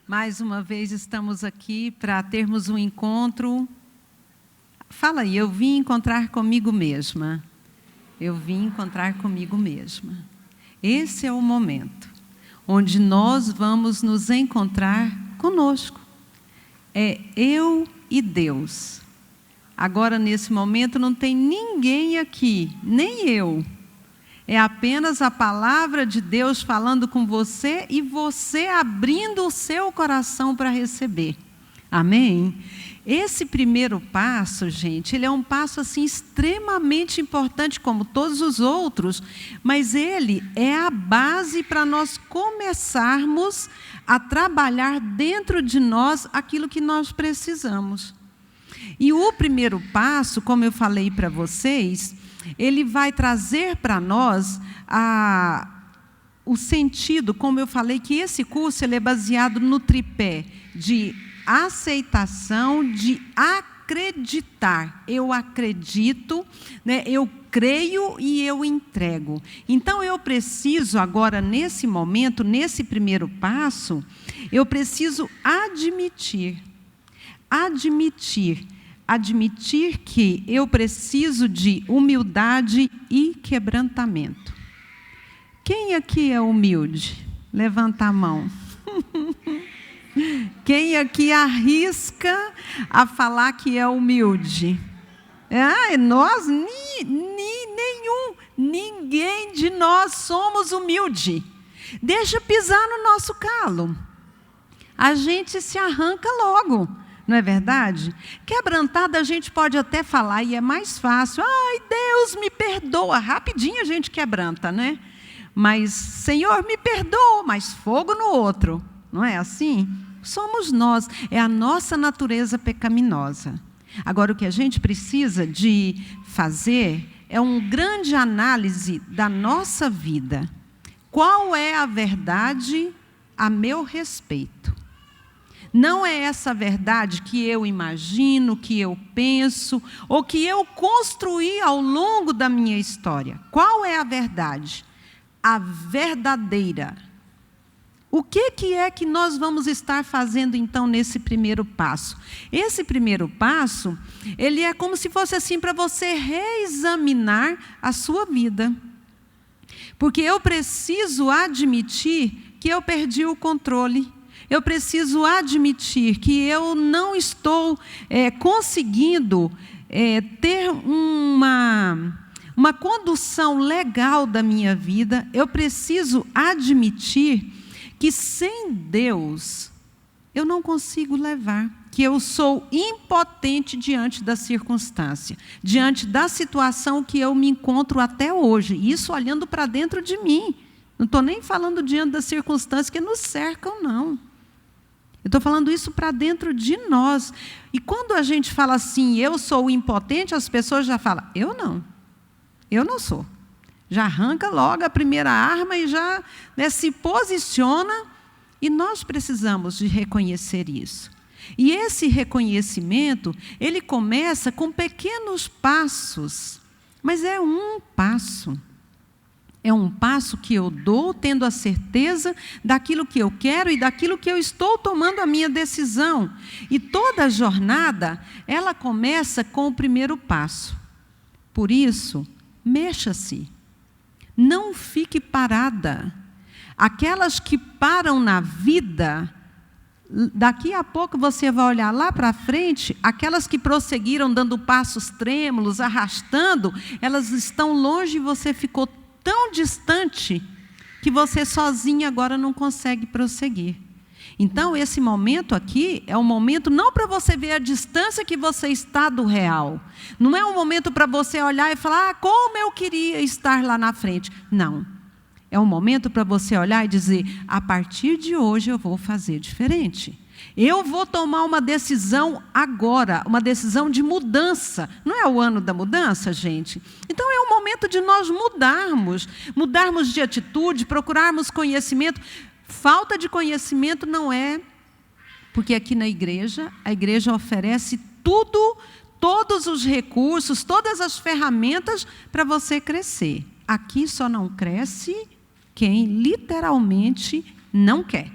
Mais uma vez estamos aqui para termos um encontro. Fala aí, eu vim encontrar comigo mesma. Eu vim encontrar comigo mesma. Esse é o momento onde nós vamos nos encontrar conosco. É eu e Deus. Agora, nesse momento, não tem ninguém aqui, nem eu. É apenas a palavra de Deus falando com você e você abrindo o seu coração para receber. Amém? Esse primeiro passo, gente, ele é um passo assim extremamente importante, como todos os outros, mas ele é a base para nós começarmos a trabalhar dentro de nós aquilo que nós precisamos. E o primeiro passo, como eu falei para vocês, ele vai trazer para nós o sentido, como eu falei, que esse curso ele é baseado no tripé de aceitação, de acreditar. Eu acredito, né? Eu creio e eu entrego. Então, eu preciso agora, nesse momento, nesse primeiro passo, eu preciso admitir que eu preciso de humildade e quebrantamento. Quem aqui é humilde? Levanta a mão. Quem aqui arrisca a falar que é humilde? Nós, ninguém de nós somos humilde. Deixa pisar no nosso calo. A gente se arranca logo. Não é verdade? Quebrantada a gente pode até falar e é mais fácil. Ai, Deus me perdoa. Rapidinho a gente quebranta, né? Mas, Senhor, me perdoa, mas fogo no outro. Não é assim? Somos nós, é a nossa natureza pecaminosa. Agora, o que a gente precisa de fazer é uma grande análise da nossa vida. Qual é a verdade a meu respeito? Não é essa verdade que eu imagino, que eu penso, ou que eu construí ao longo da minha história. Qual é a verdade? A verdadeira. O que é que nós vamos estar fazendo, então, nesse primeiro passo? Esse primeiro passo, ele é como se fosse assim para você reexaminar a sua vida. Porque eu preciso admitir que eu perdi o controle. Eu preciso admitir que eu não estou conseguindo ter uma condução legal da minha vida. Eu preciso admitir que sem Deus eu não consigo levar, que eu sou impotente diante da circunstância, diante da situação que eu me encontro até hoje, isso olhando para dentro de mim. Não estou nem falando diante das circunstâncias que nos cercam, não. Eu estou falando isso para dentro de nós. E quando a gente fala assim, eu sou impotente, as pessoas já falam, eu não sou. Já arranca logo a primeira arma e já se posiciona. E nós precisamos de reconhecer isso. E esse reconhecimento, ele começa com pequenos passos. Mas é um passo. É um passo que eu dou, tendo a certeza daquilo que eu quero e daquilo que eu estou tomando a minha decisão. E toda a jornada, ela começa com o primeiro passo. Por isso, mexa-se. Não fique parada. Aquelas que param na vida, daqui a pouco você vai olhar lá para frente, aquelas que prosseguiram dando passos trêmulos, arrastando, elas estão longe e você ficou tão distante que você sozinha agora não consegue prosseguir. Então, esse momento aqui é um momento não para você ver a distância que você está do real. Não é um momento para você olhar e falar, como eu queria estar lá na frente. Não. É um momento para você olhar e dizer, a partir de hoje eu vou fazer diferente. Eu vou tomar uma decisão agora, uma decisão de mudança. Não é o ano da mudança, gente? Então é o momento de nós mudarmos de atitude, procurarmos conhecimento. Falta de conhecimento não é, porque aqui na igreja, a igreja oferece tudo, todos os recursos, todas as ferramentas para você crescer. Aqui só não cresce quem literalmente não quer.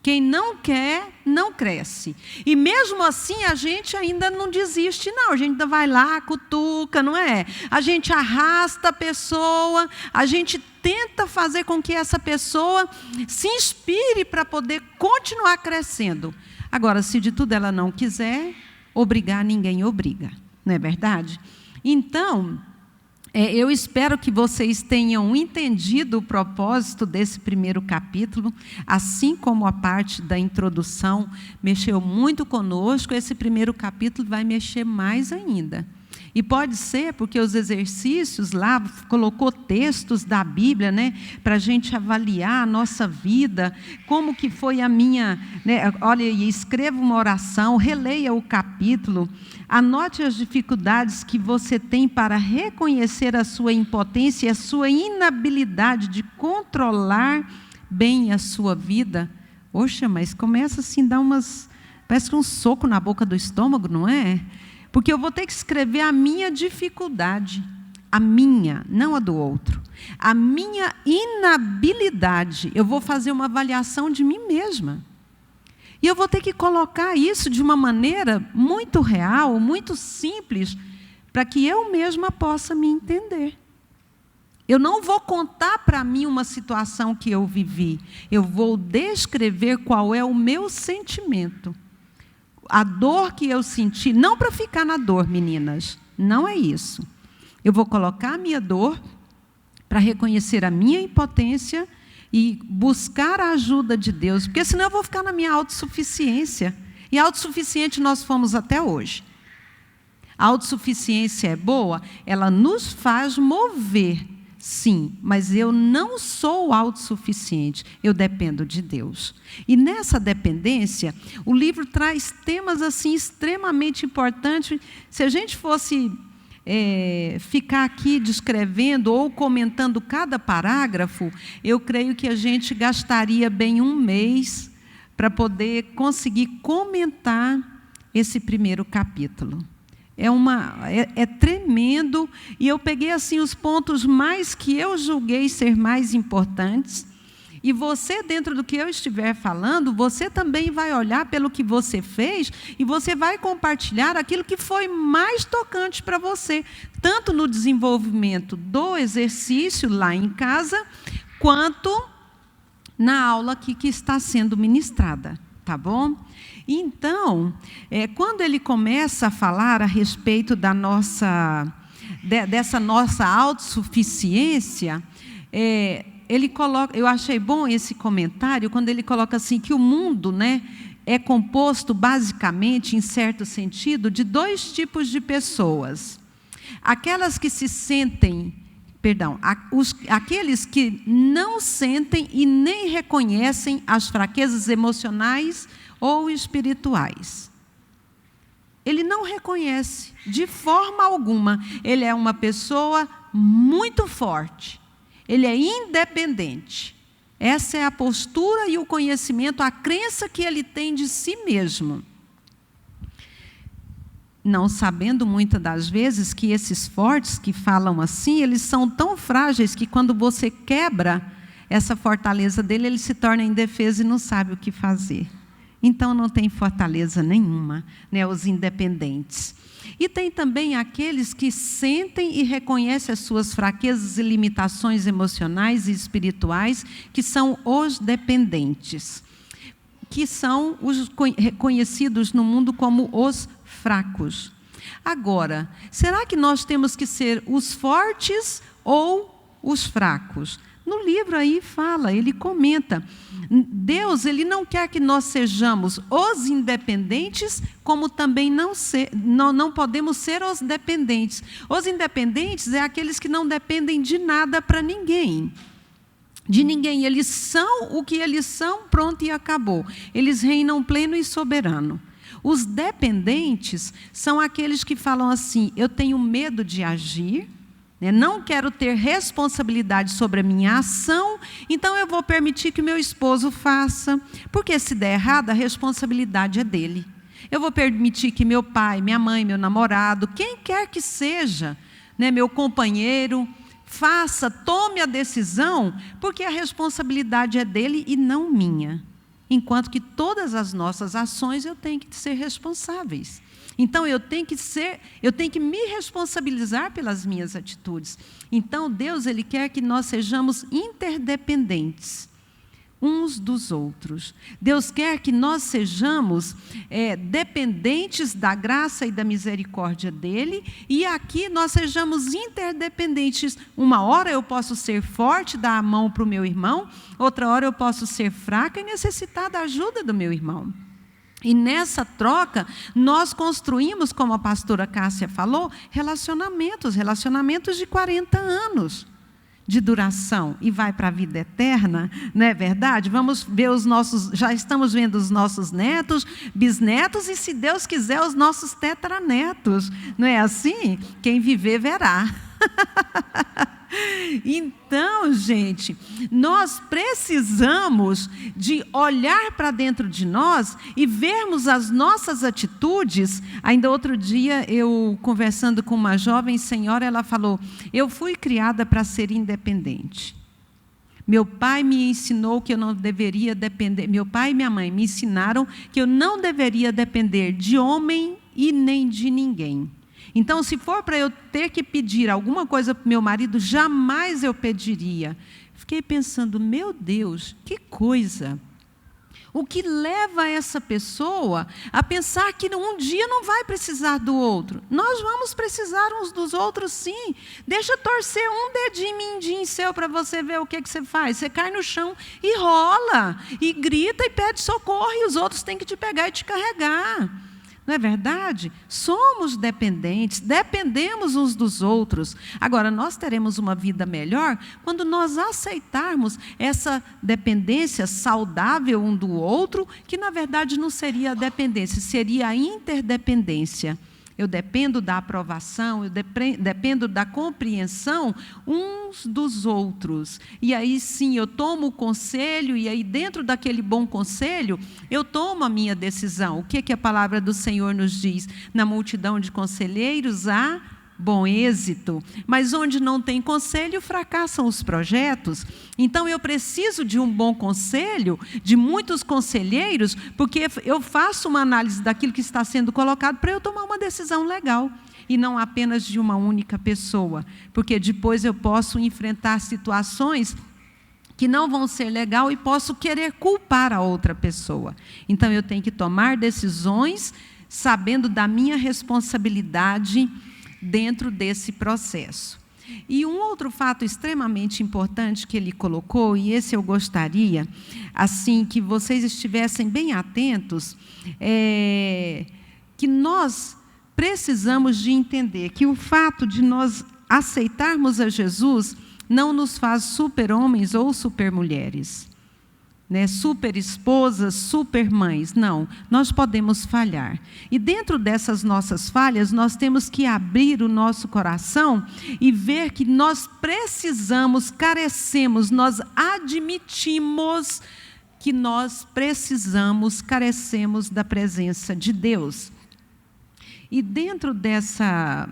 Quem não quer, não cresce. E mesmo assim, a gente ainda não desiste, não. A gente ainda vai lá, cutuca, não é? A gente arrasta a pessoa, a gente tenta fazer com que essa pessoa se inspire para poder continuar crescendo. Agora, se de tudo ela não quiser, obrigar ninguém obriga, não é verdade? Então, eu espero que vocês tenham entendido o propósito desse primeiro capítulo, assim como a parte da introdução mexeu muito conosco, esse primeiro capítulo vai mexer mais ainda. E pode ser porque os exercícios lá colocou textos da Bíblia, né, para a gente avaliar a nossa vida, como que foi a minha, né, olha, escreva uma oração, releia o capítulo, anote as dificuldades que você tem para reconhecer a sua impotência e a sua inabilidade de controlar bem a sua vida. Poxa, mas começa assim a dar parece que um soco na boca do estômago, não é? Porque eu vou ter que escrever a minha dificuldade, a minha, não a do outro. A minha inabilidade, eu vou fazer uma avaliação de mim mesma. E eu vou ter que colocar isso de uma maneira muito real, muito simples, para que eu mesma possa me entender. Eu não vou contar para mim uma situação que eu vivi, eu vou descrever qual é o meu sentimento. A dor que eu senti, não para ficar na dor, meninas, não é isso. Eu vou colocar a minha dor para reconhecer a minha impotência e buscar a ajuda de Deus, porque senão eu vou ficar na minha autossuficiência. E autossuficiente nós fomos até hoje. A autossuficiência é boa, ela nos faz mover, sim, mas eu não sou autossuficiente, eu dependo de Deus. E nessa dependência, o livro traz temas assim extremamente importantes. Se a gente fosse ficar aqui descrevendo ou comentando cada parágrafo, eu creio que a gente gastaria bem um mês para poder conseguir comentar esse primeiro capítulo. É tremendo, e eu peguei assim os pontos mais que eu julguei ser mais importantes, e você, dentro do que eu estiver falando, você também vai olhar pelo que você fez, e você vai compartilhar aquilo que foi mais tocante para você, tanto no desenvolvimento do exercício lá em casa, quanto na aula aqui que está sendo ministrada, tá bom? Então, quando ele começa a falar a respeito dessa nossa autossuficiência, ele coloca, eu achei bom esse comentário, quando ele coloca assim, que o mundo, né, é composto basicamente, em certo sentido, de dois tipos de pessoas. Aquelas que se sentem, aqueles que não sentem e nem reconhecem as fraquezas emocionais ou espirituais. Ele não reconhece de forma alguma. Ele é uma pessoa muito forte. Ele é independente. Essa é a postura e o conhecimento, a crença que ele tem de si mesmo. Não sabendo muitas das vezes que esses fortes que falam assim, eles são tão frágeis que quando você quebra essa fortaleza dele, ele se torna indefeso e não sabe o que fazer. Então, não tem fortaleza nenhuma, né, os independentes. E tem também aqueles que sentem e reconhecem as suas fraquezas e limitações emocionais e espirituais, que são os dependentes, que são os reconhecidos no mundo como os fracos. Agora, será que nós temos que ser os fortes ou os fracos? No livro aí fala, ele comenta, Deus, ele não quer que nós sejamos os independentes, como também não podemos ser os dependentes. Os independentes é aqueles que não dependem de nada para ninguém. De ninguém, eles são o que eles são, pronto e acabou. Eles reinam pleno e soberano. Os dependentes são aqueles que falam assim, eu tenho medo de agir, não quero ter responsabilidade sobre a minha ação, então eu vou permitir que meu esposo faça, porque se der errado, a responsabilidade é dele. Eu vou permitir que meu pai, minha mãe, meu namorado, quem quer que seja, meu companheiro, faça, tome a decisão, porque a responsabilidade é dele e não minha. enquanto que todas as nossas ações eu tenho que ser responsáveis. Então, eu tenho que me responsabilizar pelas minhas atitudes. Então, Deus, Ele quer que nós sejamos interdependentes uns dos outros. Deus quer que nós sejamos dependentes da graça e da misericórdia dEle, e aqui nós sejamos interdependentes. Uma hora eu posso ser forte, dar a mão para o meu irmão, outra hora eu posso ser fraca e necessitar da ajuda do meu irmão. E nessa troca, nós construímos, como a pastora Cássia falou, relacionamentos de 40 anos de duração, e vai para a vida eterna, não é verdade? Vamos ver já estamos vendo os nossos netos, bisnetos, e se Deus quiser, os nossos tetranetos. Não é assim? Quem viver, verá. Então, gente, nós precisamos de olhar para dentro de nós e vermos as nossas atitudes. Ainda outro dia, eu conversando com uma jovem senhora, ela falou: eu fui criada para ser independente. Meu pai me ensinou que eu não deveria depender, meu pai e minha mãe me ensinaram que eu não deveria depender de homem e nem de ninguém. Então, se for para eu ter que pedir alguma coisa para o meu marido, jamais eu pediria. Fiquei pensando, meu Deus, que coisa! O que leva essa pessoa a pensar que um dia não vai precisar do outro? Nós vamos precisar uns dos outros, sim. Deixa eu torcer um dedinho mindinho seu para você ver o que você faz. Você cai no chão e rola, e grita e pede socorro, e os outros têm que te pegar e te carregar. Não é verdade? Somos dependentes, dependemos uns dos outros. Agora, nós teremos uma vida melhor quando nós aceitarmos essa dependência saudável um do outro, que na verdade não seria a dependência, seria a interdependência. Eu dependo da aprovação, eu dependo da compreensão uns dos outros. E aí sim, eu tomo o conselho, e aí dentro daquele bom conselho, eu tomo a minha decisão. O que a palavra do Senhor nos diz? Na multidão de conselheiros há bom êxito, mas onde não tem conselho, fracassam os projetos. Então, eu preciso de um bom conselho, de muitos conselheiros, porque eu faço uma análise daquilo que está sendo colocado para eu tomar uma decisão legal, e não apenas de uma única pessoa, porque depois eu posso enfrentar situações que não vão ser legais e posso querer culpar a outra pessoa. Então, eu tenho que tomar decisões sabendo da minha responsabilidade dentro desse processo. E um outro fato extremamente importante que ele colocou, e esse eu gostaria, assim, que vocês estivessem bem atentos, que nós precisamos de entender que o fato de nós aceitarmos a Jesus não nos faz super-homens ou super-mulheres. Super esposas, super mães, não, nós podemos falhar. E dentro dessas nossas falhas, nós temos que abrir o nosso coração e ver que nós precisamos, carecemos, nós admitimos que nós precisamos, carecemos da presença de Deus. E dentro dessa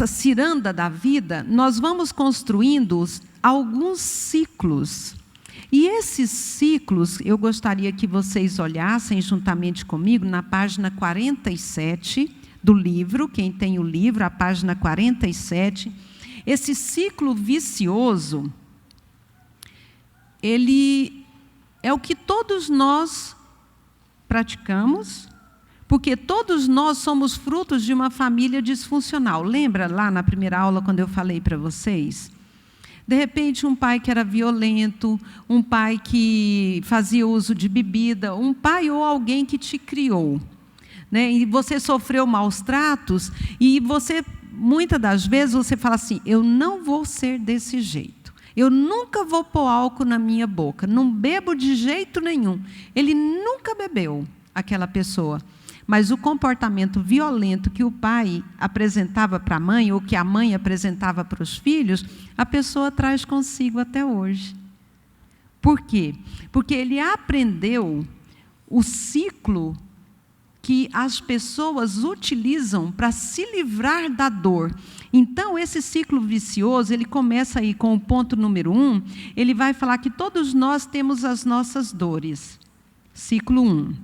ciranda da vida, nós vamos construindo alguns ciclos. E esses ciclos, eu gostaria que vocês olhassem juntamente comigo na página 47 do livro, quem tem o livro, a página 47. Esse ciclo vicioso, ele é o que todos nós praticamos, porque todos nós somos frutos de uma família disfuncional. Lembra lá na primeira aula, quando eu falei para vocês? De repente, um pai que era violento, um pai que fazia uso de bebida, um pai ou alguém que te criou, né? E você sofreu maus tratos, e você, muitas das vezes, você fala assim, eu não vou ser desse jeito. Eu nunca vou pôr álcool na minha boca, não bebo de jeito nenhum. Ele nunca bebeu, aquela pessoa. Mas o comportamento violento que o pai apresentava para a mãe, ou que a mãe apresentava para os filhos, a pessoa traz consigo até hoje. Por quê? Porque ele aprendeu o ciclo que as pessoas utilizam para se livrar da dor. Então, esse ciclo vicioso, ele começa aí com o ponto número 1, ele vai falar que todos nós temos as nossas dores. Ciclo 1.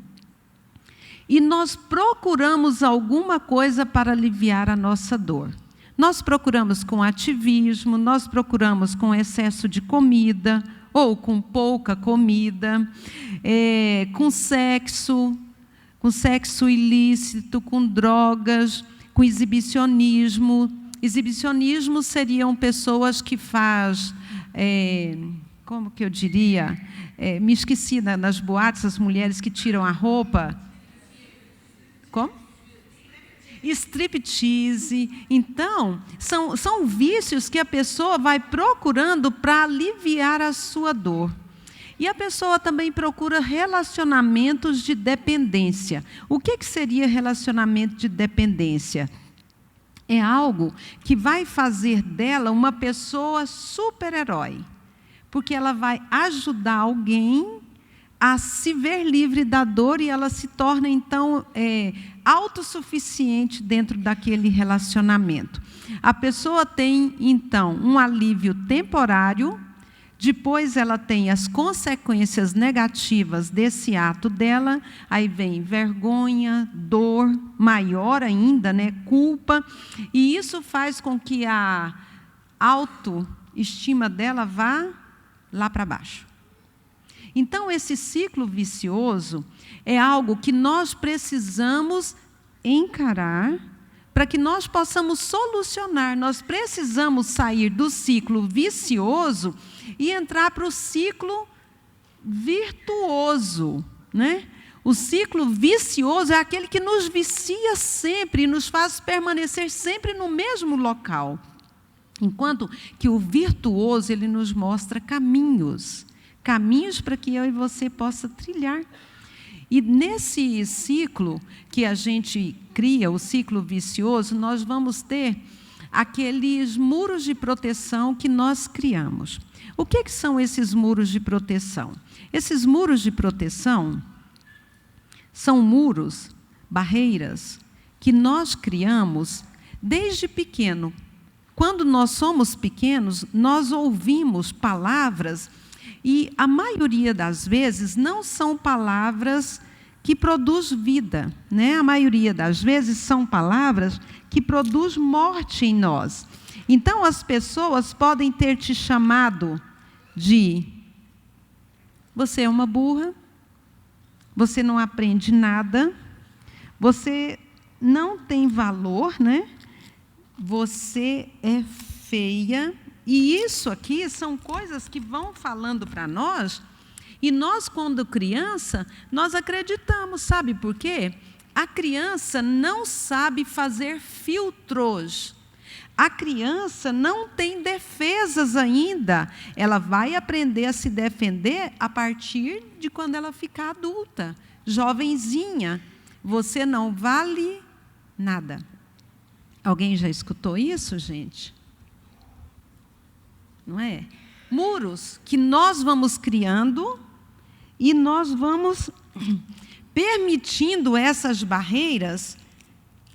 E nós procuramos alguma coisa para aliviar a nossa dor. Nós procuramos com ativismo, nós procuramos com excesso de comida, ou com pouca comida, com sexo ilícito, com drogas, com exibicionismo. Exibicionismo seriam pessoas que fazem, como que eu diria? Me esqueci, nas boates, as mulheres que tiram a roupa. Como? Striptease. Então, são vícios que a pessoa vai procurando para aliviar a sua dor. E a pessoa também procura relacionamentos de dependência. O que seria relacionamento de dependência? É algo que vai fazer dela uma pessoa super-herói. Porque ela vai ajudar alguém a se ver livre da dor e ela se torna, então, autossuficiente dentro daquele relacionamento. A pessoa tem, então, um alívio temporário. Depois ela tem as consequências negativas desse ato dela, aí vem vergonha, dor, maior ainda, culpa, e isso faz com que a autoestima dela vá lá para baixo. Então, esse ciclo vicioso é algo que nós precisamos encarar para que nós possamos solucionar. Nós precisamos sair do ciclo vicioso e entrar para o ciclo virtuoso, O ciclo vicioso é aquele que nos vicia sempre e nos faz permanecer sempre no mesmo local. Enquanto que o virtuoso, ele nos mostra caminhos para que eu e você possa trilhar. E nesse ciclo que a gente cria, o ciclo vicioso, nós vamos ter aqueles muros de proteção que nós criamos. O que são esses muros de proteção? Esses muros de proteção são muros, barreiras, que nós criamos desde pequeno. Quando nós somos pequenos, nós ouvimos palavras e a maioria das vezes não são palavras que produzem vida, A maioria das vezes são palavras que produzem morte em nós. Então, as pessoas podem ter te chamado de você é uma burra, você não aprende nada, você não tem valor, Você é feia. E isso aqui são coisas que vão falando para nós, e nós, quando criança, nós acreditamos, sabe por quê? A criança não sabe fazer filtros. A criança não tem defesas ainda. Ela vai aprender a se defender a partir de quando ela ficar adulta, jovenzinha. Você não vale nada. Alguém já escutou isso, gente? Não é? Muros que nós vamos criando e nós vamos permitindo essas barreiras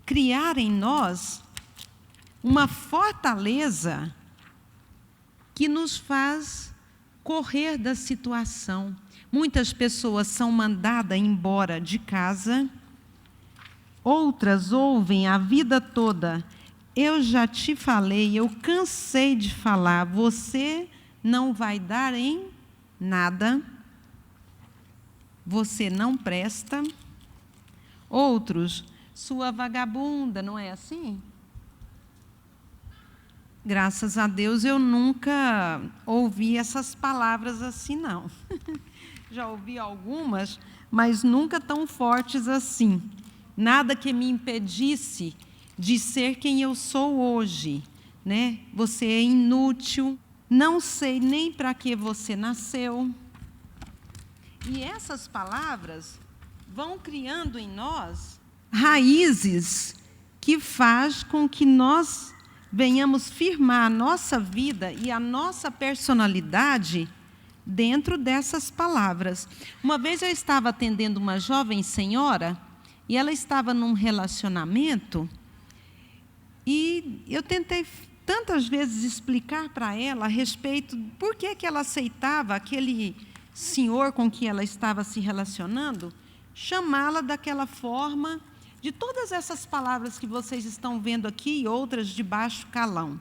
criar em nós uma fortaleza que nos faz correr da situação. Muitas pessoas são mandadas embora de casa, outras ouvem a vida toda: eu já te falei, eu cansei de falar, você não vai dar em nada, você não presta. Outros, sua vagabunda, não é assim? Graças a Deus eu nunca ouvi essas palavras assim, não. Já ouvi algumas, mas nunca tão fortes assim. Nada que me impedisse de ser quem eu sou hoje, Você é inútil, não sei nem para que você nasceu. E essas palavras vão criando em nós raízes que faz com que nós venhamos firmar a nossa vida e a nossa personalidade dentro dessas palavras. Uma vez eu estava atendendo uma jovem senhora e ela estava num relacionamento, e eu tentei tantas vezes explicar para ela a respeito de por que ela aceitava aquele senhor com quem ela estava se relacionando, chamá-la daquela forma, de todas essas palavras que vocês estão vendo aqui e outras de baixo calão.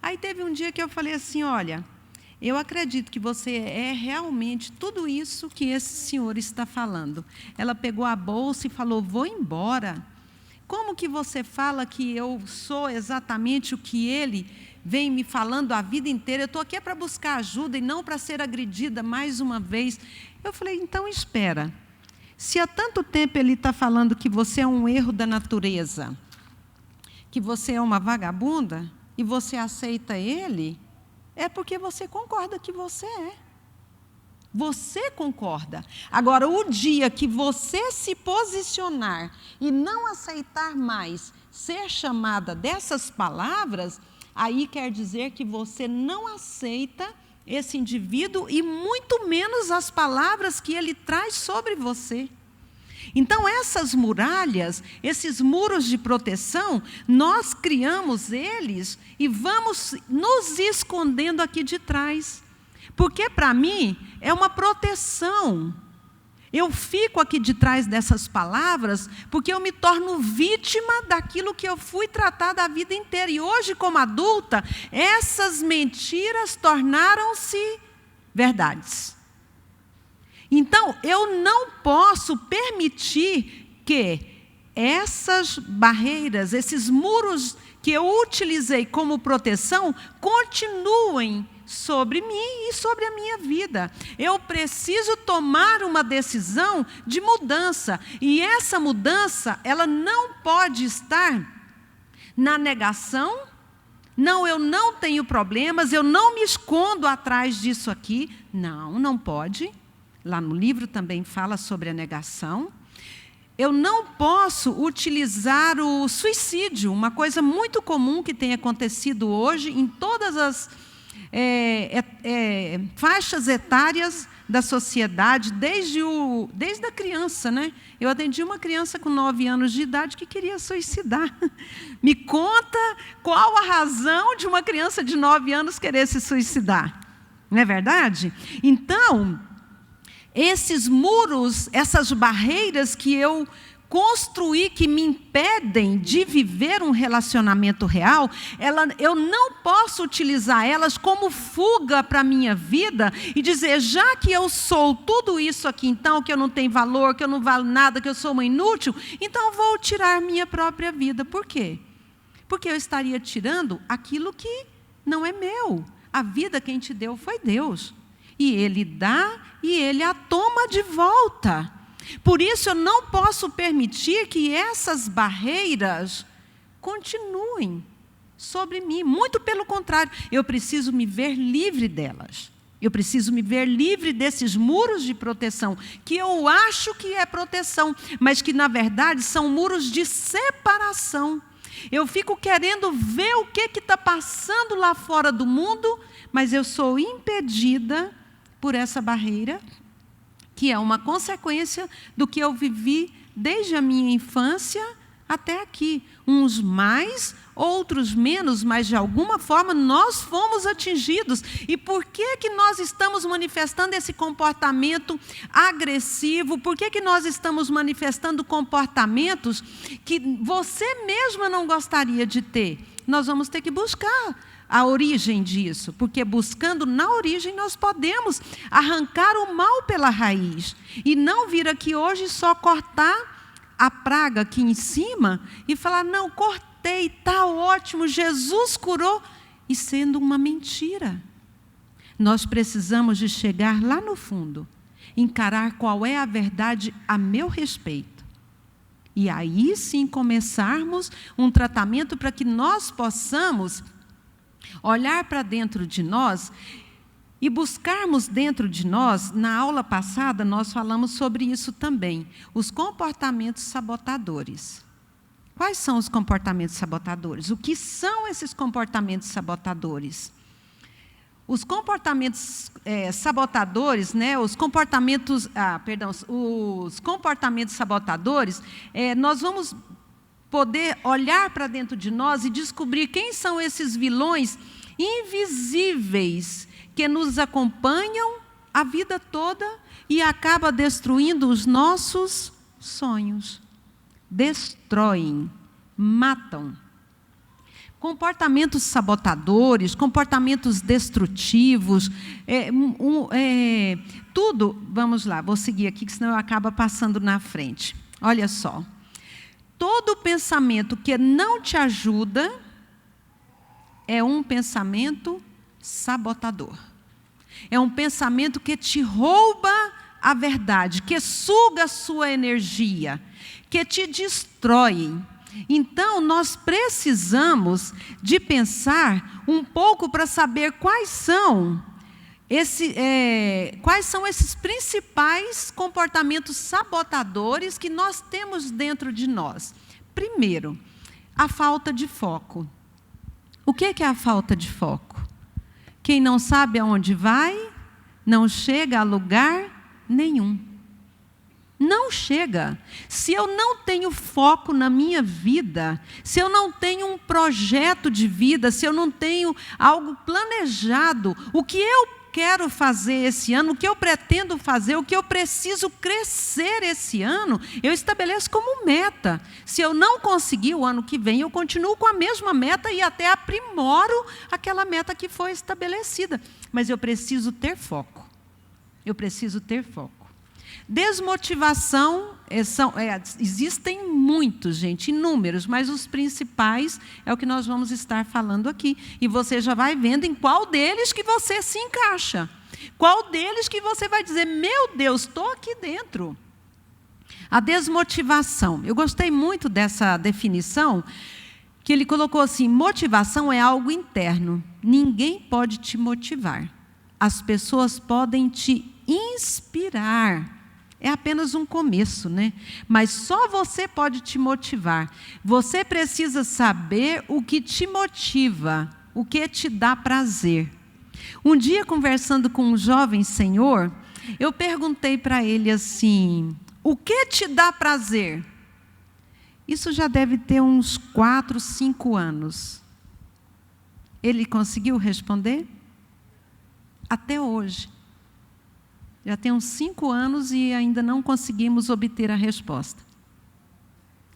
Aí teve um dia que eu falei assim, olha, eu acredito que você é realmente tudo isso que esse senhor está falando. Ela pegou a bolsa e falou, vou embora. Como que você fala que eu sou exatamente o que ele vem me falando a vida inteira? Eu estou aqui para buscar ajuda e não para ser agredida mais uma vez. Eu falei, então espera. Se há tanto tempo ele está falando que você é um erro da natureza, que você é uma vagabunda, e você aceita ele, é porque você concorda que você é. Você concorda. Agora, o dia que você se posicionar e não aceitar mais ser chamada dessas palavras, aí quer dizer que você não aceita esse indivíduo e muito menos as palavras que ele traz sobre você. Então, essas muralhas, esses muros de proteção, nós criamos eles e vamos nos escondendo aqui de trás. Porque, para mim, é uma proteção. Eu fico aqui de trás dessas palavras porque eu me torno vítima daquilo que eu fui tratada a vida inteira. E hoje, como adulta, essas mentiras tornaram-se verdades. Então, eu não posso permitir que essas barreiras, esses muros que eu utilizei como proteção, continuem sobre mim e sobre a minha vida. Eu preciso tomar uma decisão de mudança. E essa mudança, ela não pode estar na negação. Não, eu não tenho problemas, eu não me escondo atrás disso aqui. Não, não pode. Lá no livro também fala sobre a negação. Eu não posso utilizar o suicídio, uma coisa muito comum que tem acontecido hoje em todas as faixas etárias da sociedade, desde a criança, né? Eu atendi uma criança com 9 anos de idade que queria suicidar. Me conta qual a razão de uma criança de 9 anos querer se suicidar. Não é verdade? Então, esses muros, essas barreiras que eu construí, que me impedem de viver um relacionamento real, eu não posso utilizar elas como fuga para a minha vida e dizer, já que eu sou tudo isso aqui, então, que eu não tenho valor, que eu não valo nada, que eu sou uma inútil, então vou tirar minha própria vida. Por quê? Porque eu estaria tirando aquilo que não é meu. A vida quem te deu foi Deus. E Ele dá e Ele a toma de volta. Por isso, eu não posso permitir que essas barreiras continuem sobre mim. Muito pelo contrário, eu preciso me ver livre delas. Eu preciso me ver livre desses muros de proteção, que eu acho que é proteção, mas que, na verdade, são muros de separação. Eu fico querendo ver o que está passando lá fora do mundo, mas eu sou impedida por essa barreira, que é uma consequência do que eu vivi desde a minha infância até aqui. Uns mais, outros menos, mas de alguma forma nós fomos atingidos. E por que nós estamos manifestando esse comportamento agressivo? Por que nós estamos manifestando comportamentos que você mesma não gostaria de ter? Nós vamos ter que buscar a origem disso, porque buscando na origem nós podemos arrancar o mal pela raiz e não vir aqui hoje só cortar a praga aqui em cima e falar, não, cortei, está ótimo, Jesus curou, e sendo uma mentira. Nós precisamos de chegar lá no fundo, encarar qual é a verdade a meu respeito. E aí sim começarmos um tratamento para que nós possamos olhar para dentro de nós e buscarmos dentro de nós. Na aula passada nós falamos sobre isso também, os comportamentos sabotadores. Quais são os comportamentos sabotadores? O que são esses comportamentos sabotadores? os comportamentos sabotadores, né, os comportamentos sabotadores, nós vamos poder olhar para dentro de nós e descobrir quem são esses vilões invisíveis que nos acompanham a vida toda e acaba destruindo os nossos sonhos. Destroem, matam. Comportamentos sabotadores, comportamentos destrutivos, tudo, vamos lá, vou seguir aqui, que senão eu acabo passando na frente. Olha só, todo pensamento que não te ajuda é um pensamento sabotador. É um pensamento que te rouba a verdade, que suga a sua energia, que te destrói. Então, nós precisamos de pensar um pouco para saber quais são esses principais comportamentos sabotadores que nós temos dentro de nós. Primeiro, a falta de foco. O que é a falta de foco? Quem não sabe aonde vai, não chega a lugar nenhum. Não chega. Se eu não tenho foco na minha vida, se eu não tenho um projeto de vida, se eu não tenho algo planejado, o que eu quero fazer esse ano, o que eu pretendo fazer, o que eu preciso crescer esse ano, eu estabeleço como meta. Se eu não conseguir o ano que vem, eu continuo com a mesma meta e até aprimoro aquela meta que foi estabelecida. Mas eu preciso ter foco. Eu preciso ter foco. Desmotivação, existem muitos, gente, inúmeros, mas os principais é o que nós vamos estar falando aqui. E você já vai vendo em qual deles que você se encaixa. Qual deles que você vai dizer, meu Deus, estou aqui dentro. A desmotivação. Eu gostei muito dessa definição, que ele colocou assim, motivação é algo interno. Ninguém pode te motivar. As pessoas podem te inspirar. É apenas um começo, né? Mas só você pode te motivar. Você precisa saber o que te motiva, o que te dá prazer. Um dia, conversando com um jovem senhor, eu perguntei para ele assim, o que te dá prazer? Isso já deve ter uns 4, 5 anos. Ele conseguiu responder? Até hoje. Já tem uns 5 anos e ainda não conseguimos obter a resposta.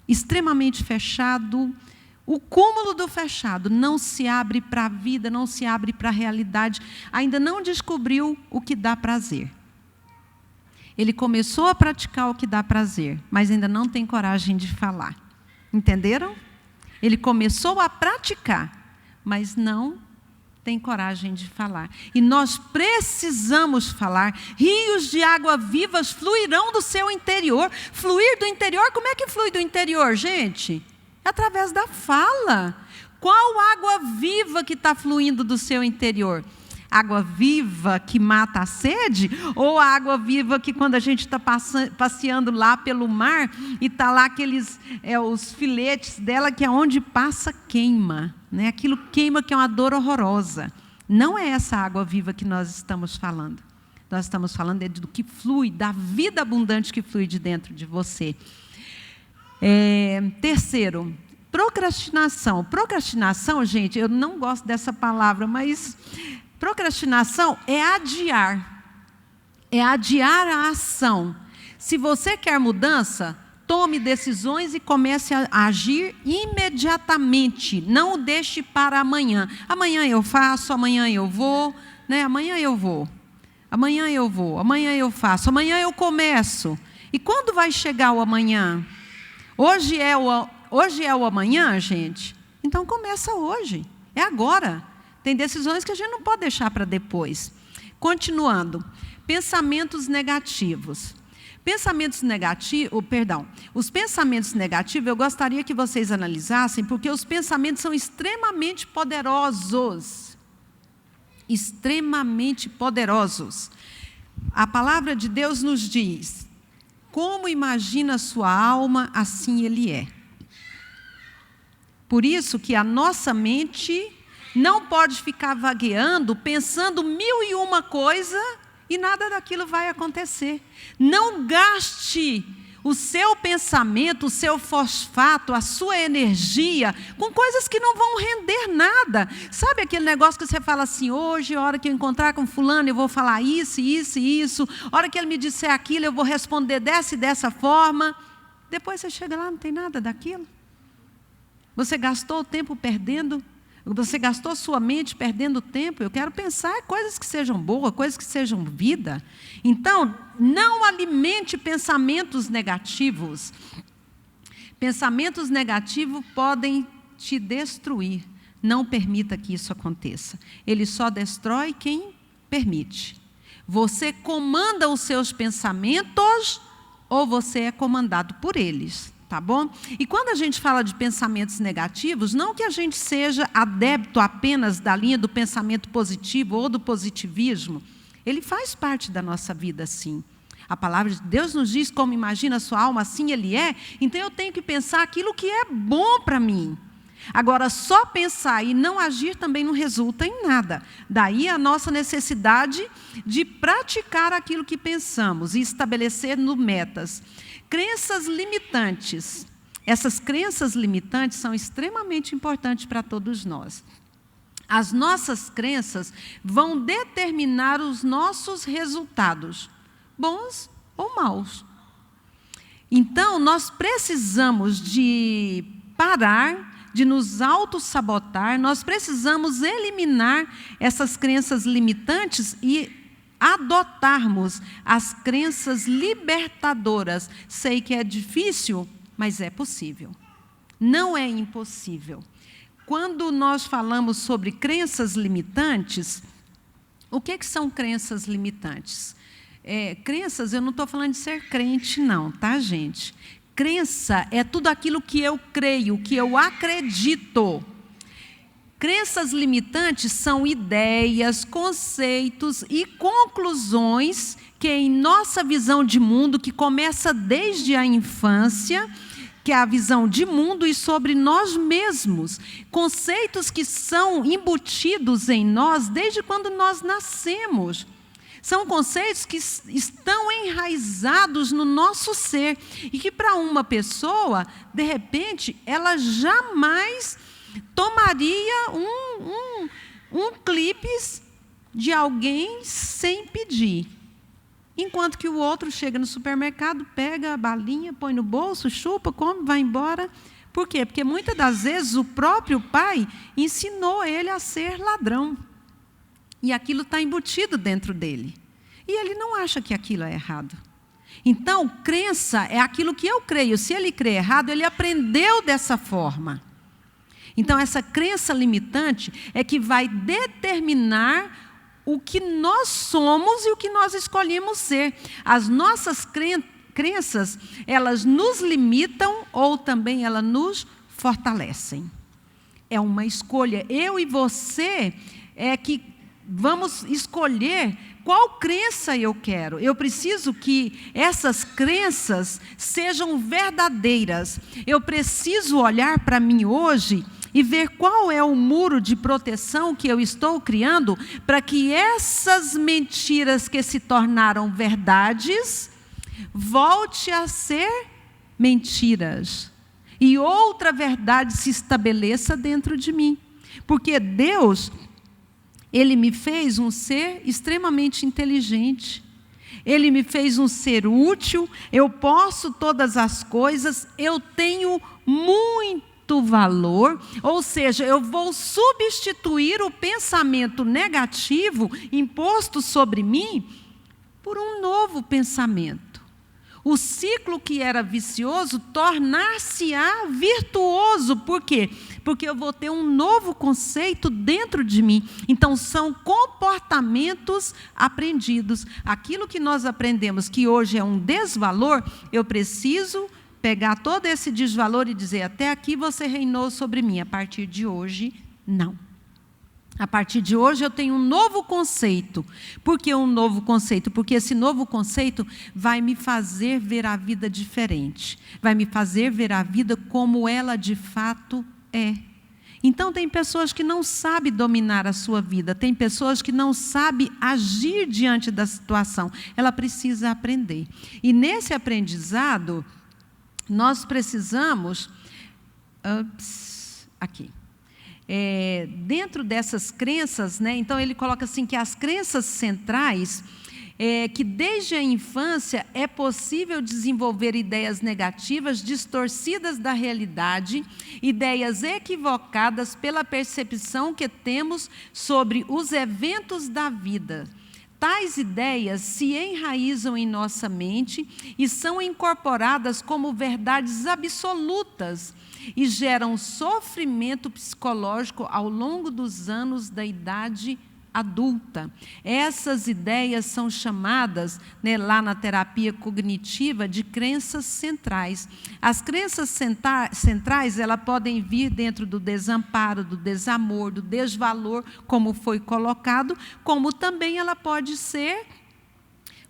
Extremamente fechado, o cúmulo do fechado, não se abre para a vida, não se abre para a realidade, ainda não descobriu o que dá prazer. Ele começou a praticar o que dá prazer, mas ainda não tem coragem de falar. Entenderam? Ele começou a praticar, mas não tem coragem de falar. E nós precisamos falar. Rios de água vivas fluirão do seu interior. Fluir do interior, como é que flui do interior, gente? É através da fala. Qual água viva que está fluindo do seu interior? Água viva que mata a sede? Ou a água viva que quando a gente está passeando lá pelo mar e está lá os filetes dela que aonde passa queima, né? Aquilo queima que é uma dor horrorosa. Não é essa água viva que nós estamos falando. Nós estamos falando do que flui, da vida abundante que flui de dentro de você. Terceiro, procrastinação. Procrastinação, gente, eu não gosto dessa palavra, mas procrastinação é adiar. É adiar a ação. Se você quer mudança, tome decisões e comece a agir imediatamente. Não o deixe para amanhã. Amanhã eu faço, amanhã eu vou, né? Amanhã eu vou. Amanhã eu vou, amanhã eu faço, amanhã eu começo. E quando vai chegar o amanhã? Hoje é o amanhã, gente? Então começa hoje. É agora. Tem decisões que a gente não pode deixar para depois. Continuando. Pensamentos negativos. Os pensamentos negativos, eu gostaria que vocês analisassem, porque os pensamentos são extremamente poderosos. Extremamente poderosos. A palavra de Deus nos diz, como imagina a sua alma, assim ele é. Por isso que a nossa mente não pode ficar vagueando, pensando 1001 coisa e nada daquilo vai acontecer. Não gaste o seu pensamento, o seu fosfato, a sua energia com coisas que não vão render nada. Sabe aquele negócio que você fala assim, hoje, a hora que eu encontrar com fulano, eu vou falar isso, isso e isso. A hora que ele me disser aquilo, eu vou responder dessa e dessa forma. Depois você chega lá, não tem nada daquilo. Você gastou o tempo perdendo. Você gastou sua mente perdendo tempo. Eu quero pensar coisas que sejam boas, coisas que sejam vida. Então, não alimente pensamentos negativos. Pensamentos negativos podem te destruir. Não permita que isso aconteça. Ele só destrói quem permite. Você comanda os seus pensamentos ou você é comandado por eles. Tá bom? E quando a gente fala de pensamentos negativos, não que a gente seja adepto apenas da linha do pensamento positivo ou do positivismo. Ele faz parte da nossa vida, sim. A palavra de Deus nos diz como imagina a sua alma, assim ele é. Então eu tenho que pensar aquilo que é bom para mim. Agora, só pensar e não agir também não resulta em nada. Daí a nossa necessidade de praticar aquilo que pensamos e estabelecer metas. Crenças limitantes. Essas crenças limitantes são extremamente importantes para todos nós. As nossas crenças vão determinar os nossos resultados, bons ou maus. Então, nós precisamos de parar, de nos autossabotar, nós precisamos eliminar essas crenças limitantes e adotarmos as crenças libertadoras. Sei que é difícil, mas é possível. Não é impossível. Quando nós falamos sobre crenças limitantes, o que são crenças limitantes? Crenças, eu não estou falando de ser crente, não, tá, gente? Crença é tudo aquilo que eu creio, que eu acredito. Crenças limitantes são ideias, conceitos e conclusões que em nossa visão de mundo, que começa desde a infância, que é a visão de mundo e sobre nós mesmos, conceitos que são embutidos em nós desde quando nós nascemos. São conceitos que estão enraizados no nosso ser e que para uma pessoa, de repente, ela jamais tomaria um clipes de alguém sem pedir. Enquanto que o outro chega no supermercado, pega a balinha, põe no bolso, chupa, come, vai embora. Por quê? Porque muitas das vezes o próprio pai ensinou ele a ser ladrão. E aquilo está embutido dentro dele. E ele não acha que aquilo é errado. Então, crença é aquilo que eu creio. Se ele crê errado, ele aprendeu dessa forma. Então, essa crença limitante é que vai determinar o que nós somos e o que nós escolhemos ser. As nossas crenças, elas nos limitam ou também elas nos fortalecem. É uma escolha. Eu e você é que vamos escolher qual crença eu quero. Eu preciso que essas crenças sejam verdadeiras. Eu preciso olhar para mim hoje e ver qual é o muro de proteção que eu estou criando para que essas mentiras que se tornaram verdades volte a ser mentiras e outra verdade se estabeleça dentro de mim. Porque Deus, Ele me fez um ser extremamente inteligente. Ele me fez um ser útil, eu posso todas as coisas, eu tenho muito valor, ou seja, eu vou substituir o pensamento negativo imposto sobre mim por um novo pensamento. O ciclo que era vicioso tornar-se-á virtuoso. Por quê? Porque eu vou ter um novo conceito dentro de mim. Então, são comportamentos aprendidos. Aquilo que nós aprendemos que hoje é um desvalor, eu preciso pegar todo esse desvalor e dizer, até aqui você reinou sobre mim, a partir de hoje, não. A partir de hoje eu tenho um novo conceito. Por que um novo conceito? Porque esse novo conceito vai me fazer ver a vida diferente. Vai me fazer ver a vida como ela de fato é. Então, tem pessoas que não sabem dominar a sua vida, tem pessoas que não sabem agir diante da situação. Ela precisa aprender. E nesse aprendizado, nós precisamos... aqui. Dentro dessas crenças, né, então ele coloca assim que as crenças centrais... que desde a infância é possível desenvolver ideias negativas, distorcidas da realidade, ideias equivocadas pela percepção que temos sobre os eventos da vida. Tais ideias se enraizam em nossa mente e são incorporadas como verdades absolutas e geram sofrimento psicológico ao longo dos anos da idade adulta. Essas ideias são chamadas, né, lá na terapia cognitiva, de crenças centrais. As crenças centrais, elas podem vir dentro do desamparo, do desamor, do desvalor, como foi colocado, como também ela pode ser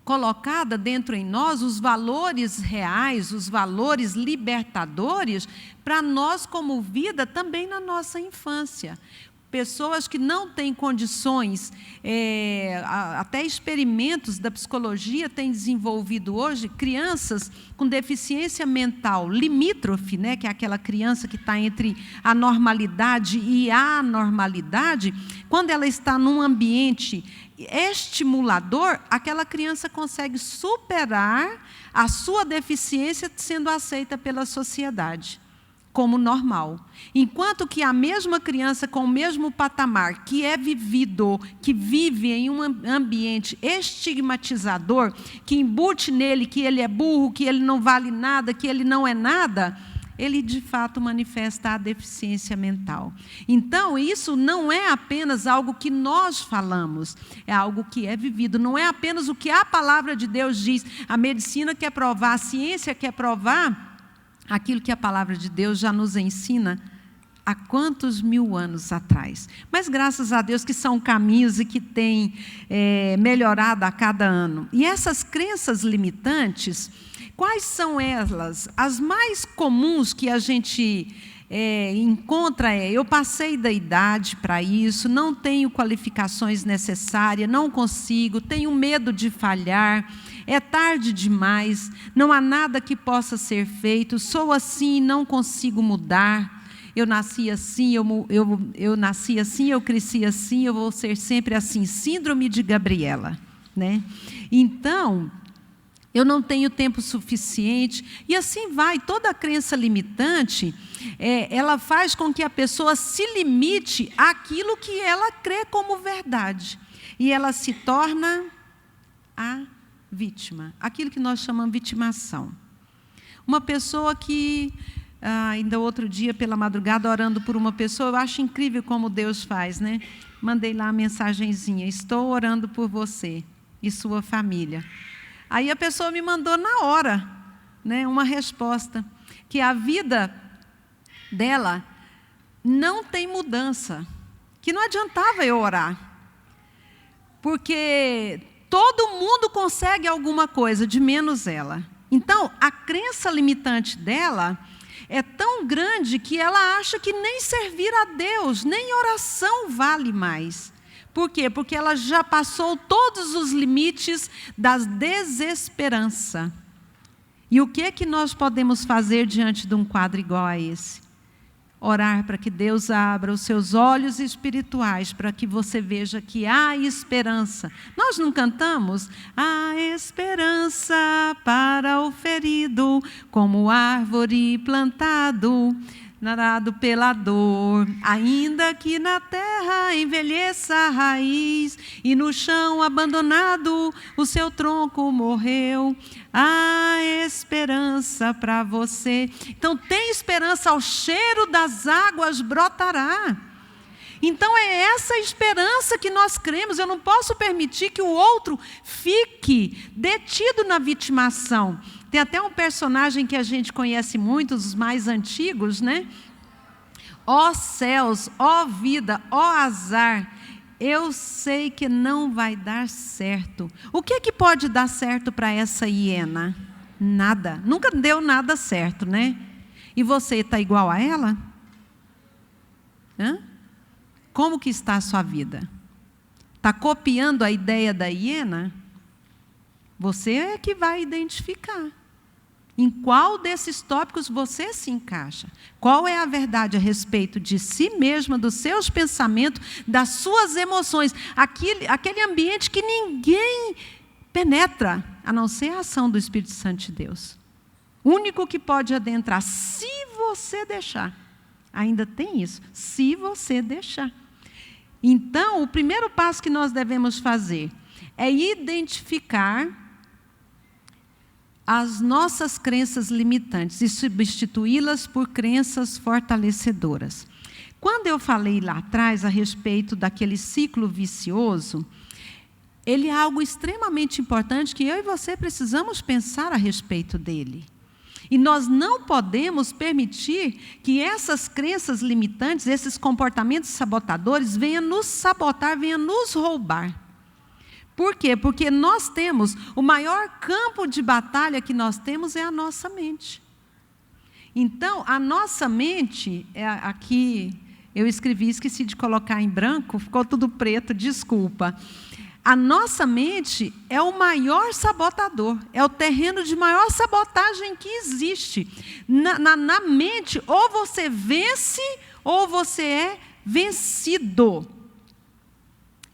colocada dentro em nós os valores reais, os valores libertadores, para nós como vida também na nossa infância. Pessoas que não têm condições, até experimentos da psicologia têm desenvolvido hoje, crianças com deficiência mental limítrofe, né, que é aquela criança que está entre a normalidade e a anormalidade, quando ela está num ambiente estimulador, aquela criança consegue superar a sua deficiência sendo aceita pela sociedade como normal. Enquanto que a mesma criança com o mesmo patamar, que é vivido, que vive em um ambiente estigmatizador, que embute nele que ele é burro, que ele não vale nada, que ele não é nada, ele de fato manifesta a deficiência mental. Então, isso não é apenas algo que nós falamos, é algo que é vivido, não é apenas o que a palavra de Deus diz. A medicina quer provar, a ciência quer provar aquilo que a palavra de Deus já nos ensina há quantos mil anos atrás. Mas graças a Deus que são caminhos e que têm melhorado a cada ano. E essas crenças limitantes, quais são elas? As mais comuns que a gente encontra eu passei da idade para isso, não tenho qualificações necessárias, não consigo, tenho medo de falhar, é tarde demais, não há nada que possa ser feito, sou assim e não consigo mudar, eu nasci assim, eu nasci assim, eu cresci assim, eu vou ser sempre assim, síndrome de Gabriela, né? Então, eu não tenho tempo suficiente, e assim vai. Toda a crença limitante, ela faz com que a pessoa se limite àquilo que ela crê como verdade, e ela se torna a vítima, aquilo que nós chamamos de vitimação. Uma pessoa que, ainda outro dia pela madrugada, orando por uma pessoa, eu acho incrível como Deus faz, né? Mandei lá a mensagenzinha, estou orando por você e sua família. Aí a pessoa me mandou na hora, né, uma resposta, que a vida dela não tem mudança, que não adiantava eu orar, porque todo mundo consegue alguma coisa, de menos ela. Então, a crença limitante dela é tão grande que ela acha que nem servir a Deus, nem oração vale mais. Por quê? Porque ela já passou todos os limites da desesperança. E o que é que nós podemos fazer diante de um quadro igual a esse? Orar para que Deus abra os seus olhos espirituais, para que você veja que há esperança. Nós não cantamos? Há esperança para o ferido, como árvore plantado, narado pela dor, ainda que na terra envelheça a raiz, e no chão abandonado o seu tronco morreu. Há esperança para você. Então tem esperança, ao cheiro das águas brotará. Então é essa esperança que nós cremos. Eu não posso permitir que o outro fique detido na vitimação. Tem até um personagem que a gente conhece muito, os mais antigos, né? Ó céus, ó vida, ó azar, eu sei que não vai dar certo. O que é que pode dar certo para essa hiena? Nada. Nunca deu nada certo, né? E você está igual a ela? Como que está a sua vida? Está copiando a ideia da hiena? Você é que vai identificar. Em qual desses tópicos você se encaixa? Qual é a verdade a respeito de si mesma, dos seus pensamentos, das suas emoções? Aquele ambiente que ninguém penetra, a não ser a ação do Espírito Santo de Deus. O único que pode adentrar, se você deixar. Ainda tem isso, se você deixar. Então, o primeiro passo que nós devemos fazer é identificar as nossas crenças limitantes e substituí-las por crenças fortalecedoras. Quando eu falei lá atrás a respeito daquele ciclo vicioso, ele é algo extremamente importante que eu e você precisamos pensar a respeito dele. E nós não podemos permitir que essas crenças limitantes, esses comportamentos sabotadores, venham nos sabotar, venham nos roubar. Por quê? Porque nós temos, o maior campo de batalha que nós temos é a nossa mente. Então, a nossa mente, aqui eu esqueci de colocar em branco, ficou tudo preto, desculpa. A nossa mente é o maior sabotador, é o terreno de maior sabotagem que existe. Na mente, ou você vence, ou você é vencido.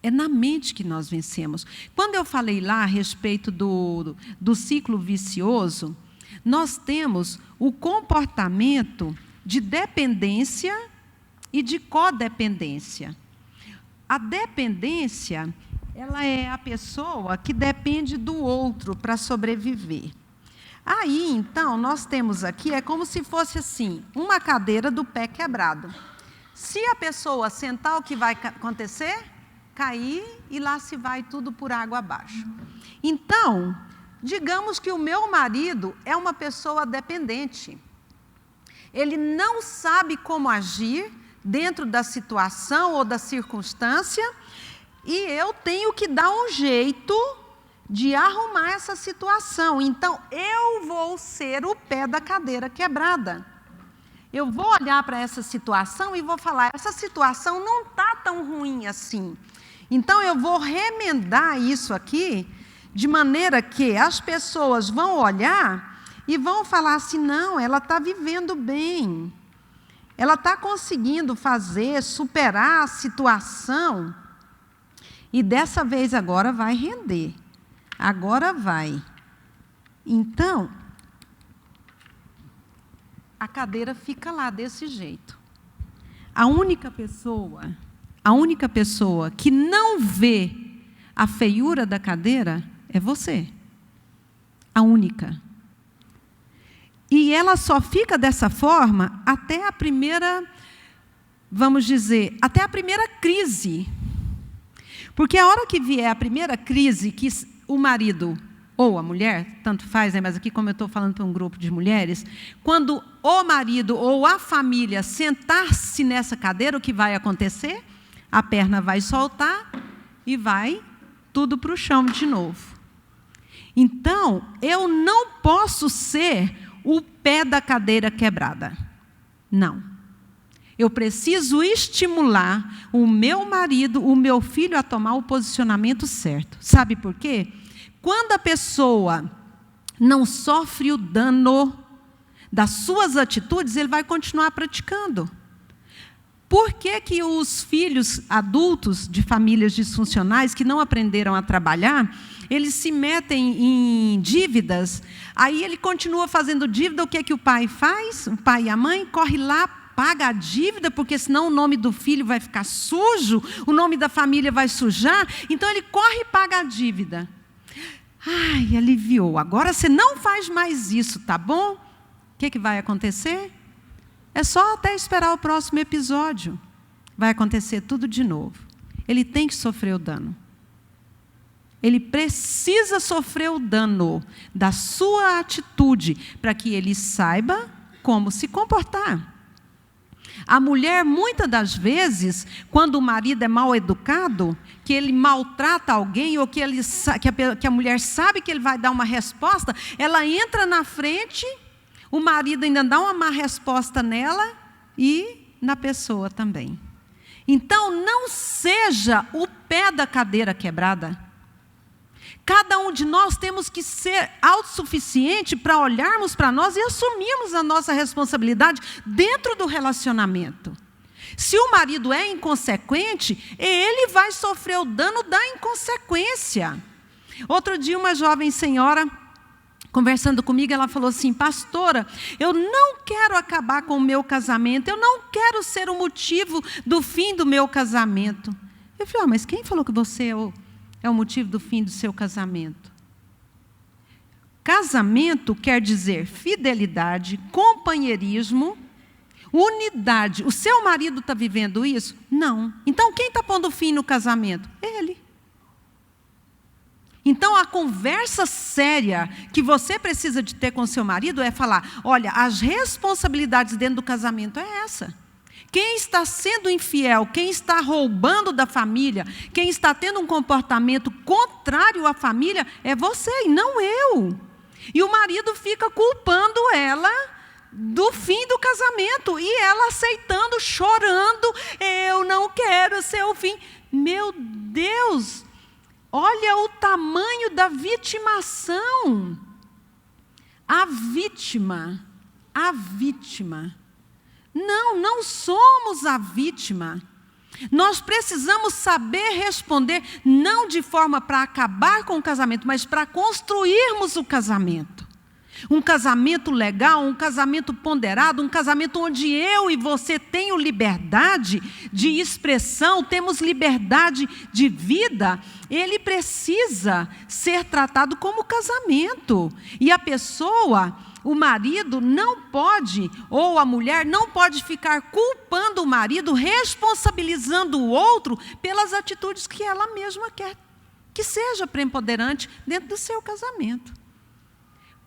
É na mente que nós vencemos. Quando eu falei lá a respeito do ciclo vicioso, nós temos o comportamento de dependência e de codependência. A dependência, ela é a pessoa que depende do outro para sobreviver. Aí, então, nós temos aqui, é como se fosse assim, uma cadeira do pé quebrado. Se a pessoa sentar, o que vai acontecer? Cair e lá se vai tudo por água abaixo. Então, digamos que o meu marido é uma pessoa dependente. Ele não sabe como agir dentro da situação ou da circunstância e eu tenho que dar um jeito de arrumar essa situação. Então, eu vou ser o pé da cadeira quebrada. Eu vou olhar para essa situação e vou falar, essa situação não está tão ruim assim. Então, eu vou remendar isso aqui, de maneira que as pessoas vão olhar e vão falar assim, não, ela está vivendo bem. Ela está conseguindo superar a situação. E dessa vez agora vai render. Agora vai. Então, a cadeira fica lá desse jeito. A única pessoa que não vê a feiura da cadeira é você. A única. E ela só fica dessa forma até a primeira, vamos dizer, até a primeira crise. Porque a hora que vier a primeira crise, que o marido ou a mulher, tanto faz, né? Mas aqui como eu estou falando para um grupo de mulheres, quando o marido ou a família sentar-se nessa cadeira, o que vai acontecer? A perna vai soltar e vai tudo para o chão de novo. Então, eu não posso ser o pé da cadeira quebrada. Não. Eu preciso estimular o meu marido, o meu filho a tomar o posicionamento certo. Sabe por quê? Quando a pessoa não sofre o dano das suas atitudes, ele vai continuar praticando. Por que os filhos adultos de famílias disfuncionais que não aprenderam a trabalhar, eles se metem em dívidas, aí ele continua fazendo dívida, o que o pai faz? O pai e a mãe correm lá, paga a dívida, porque senão o nome do filho vai ficar sujo, o nome da família vai sujar, então ele corre e paga a dívida. Ai, aliviou, agora você não faz mais isso, tá bom? O que vai acontecer? É só até esperar o próximo episódio. Vai acontecer tudo de novo. Ele tem que sofrer o dano. Ele precisa sofrer o dano da sua atitude para que ele saiba como se comportar. A mulher, muitas das vezes, quando o marido é mal educado, que ele maltrata alguém, ou que a mulher sabe que ele vai dar uma resposta, ela entra na frente, o marido ainda dá uma má resposta nela e na pessoa também. Então, não seja o pé da cadeira quebrada. Cada um de nós temos que ser autossuficiente para olharmos para nós e assumirmos a nossa responsabilidade dentro do relacionamento. Se o marido é inconsequente, ele vai sofrer o dano da inconsequência. Outro dia, uma jovem senhora, conversando comigo, ela falou assim: pastora, eu não quero acabar com o meu casamento, eu não quero ser o motivo do fim do meu casamento. Eu falei: mas quem falou que você é o motivo do fim do seu casamento? Casamento quer dizer fidelidade, companheirismo, unidade. O seu marido está vivendo isso? Não. Então quem está pondo fim no casamento? Ele. Então a conversa séria que você precisa de ter com seu marido é falar: olha, as responsabilidades dentro do casamento é essa. Quem está sendo infiel, quem está roubando da família, quem está tendo um comportamento contrário à família, é você e não eu. E o marido fica culpando ela do fim do casamento, e ela aceitando, chorando: eu não quero ser o fim. Meu Deus, olha o tamanho da vitimação. A vítima. Não somos a vítima. Nós precisamos saber responder, não de forma para acabar com o casamento, mas para construirmos o casamento. Um casamento legal, um casamento ponderado, um casamento onde eu e você tenham liberdade de expressão, temos liberdade de vida. Ele precisa ser tratado como casamento. E a pessoa, o marido não pode, ou a mulher não pode ficar culpando o marido, responsabilizando o outro pelas atitudes que ela mesma quer que seja preponderante dentro do seu casamento.